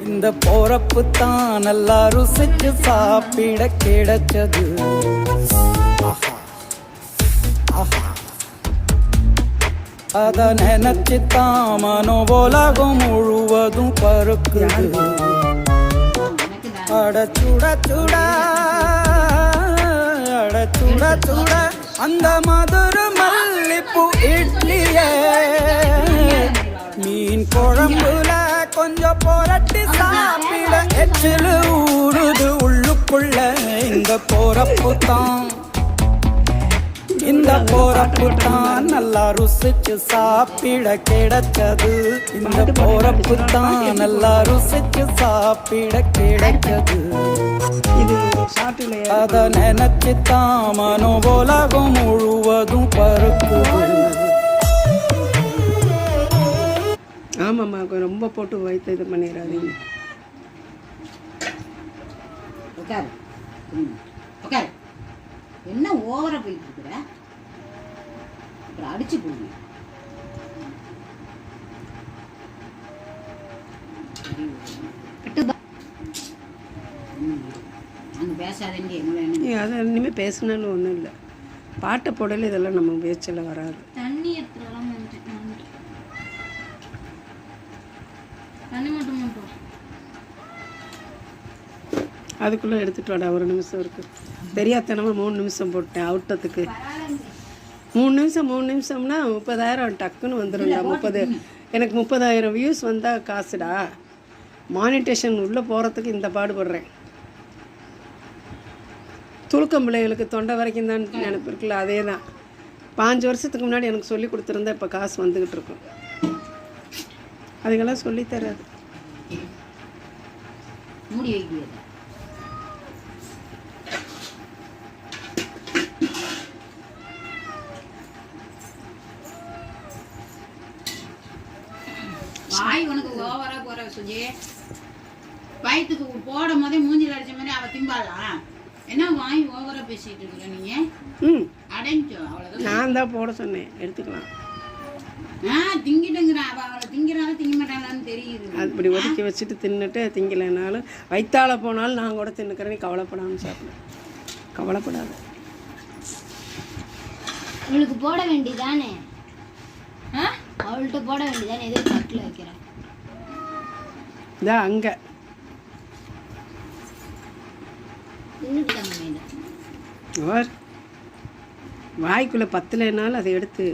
இந்த போறப்பு தான் நல்லா ருசிச்சு சாப்பிட கிடைச்சது. அத நினைச்சு தான் மனோ உலகம் முழுவதும் பருக்குது. அட சுட சுட அட சுட சுட அந்த மதுர மல்லிப்பூ இட்லியே மீன் குழம்புல கொஞ்சம் புரட்டி சாப்பிட எச்சிலு ஊறுது உள்ளுக்குள்ள. இந்த போறப்பு தான் இந்த போறப்பு தான் நல்லா ருசிச்சு சாப்பிட கிடைச்சது. இந்த போறப்பு தான் நல்லா ருசிச்சு சாப்பிட கிடைச்சது. அத நினைச்சு தான் மனோ உலகம் முழுவதும் பருக்குது. ஆமாம்மா, ரொம்ப போட்டு வைத்து இது பண்ணிடாதீங்க. என்ன ஓவரா போயிட்டு இருக்கிற? அடிச்சு போடுங்க. அதை இனிமேல் பேசினாலும் ஒன்றும் இல்லை. பாட்டை போடல இதெல்லாம் நம்ம பேச்சில் வராது. தண்ணி எடுத்துலாம் தண்ணி மட்டும் மட்டும் அதுக்குள்ளே எடுத்துகிட்டு வாடா. ஒரு நிமிஷம் இருக்குது. தெரியாதனமா 3 நிமிஷம் போட்டேன் அவுட்டத்துக்கு. 3 நிமிஷம்னா 30,000 டக்குன்னு வந்துடும்டா. 30 எனக்கு 30,000 வியூஸ் வந்தால் காசுடா. மானிட்டேஷன் உள்ளே போகிறதுக்கு இந்த பாடுபடுறேன். துளுக்கம் பிள்ளைகளுக்கு தொண்டை வரைக்கும் தான் நினைப்பு இருக்குல்ல, அதே தான். 5 வருஷத்துக்கு முன்னாடி எனக்கு சொல்லி கொடுத்துருந்தா இப்போ காசு வந்துக்கிட்டு இருக்கும். அதுக்கெல்லாம் சொல்லித்தராது. மூடி வைக்கிறது. வாய் உனக்கு ஓவரா போற சுஜி. வயிற்றுக்கு போடும் போதே மூஞ்சில் அடிச்ச மாதிரி அவ திம்பாளா? என்ன வாய் ஓவரா பேசிட்டு இருக்கிற நீங்க? அடைஞ்சோ அவ்வளவுதான். நான் தான் போட சொன்னேன், எடுத்துக்கலாம். திங்கிட்டுங்கிறா அவ. அவளை திங்கிறாலும் திங்க மாட்டாங்களான்னு தெரியுது. அது இப்படி ஒதுக்கி வச்சுட்டு தின்னுட்டு திங்கலைனாலும் வயிற்றால போனாலும் நான் கூட தின்னுக்கிறேன். கவலைப்படாமல் சாப்பிடுவேன். கவலைப்படாத. உங்களுக்கு போட வேண்டியதானே? அவள்கிட்ட போட வேண்டியதானே? எது தட்டில் வைக்கிறேன். இதான் அங்கே வாய்க்குள்ளே பத்தலைனாலும் அதை எடுத்து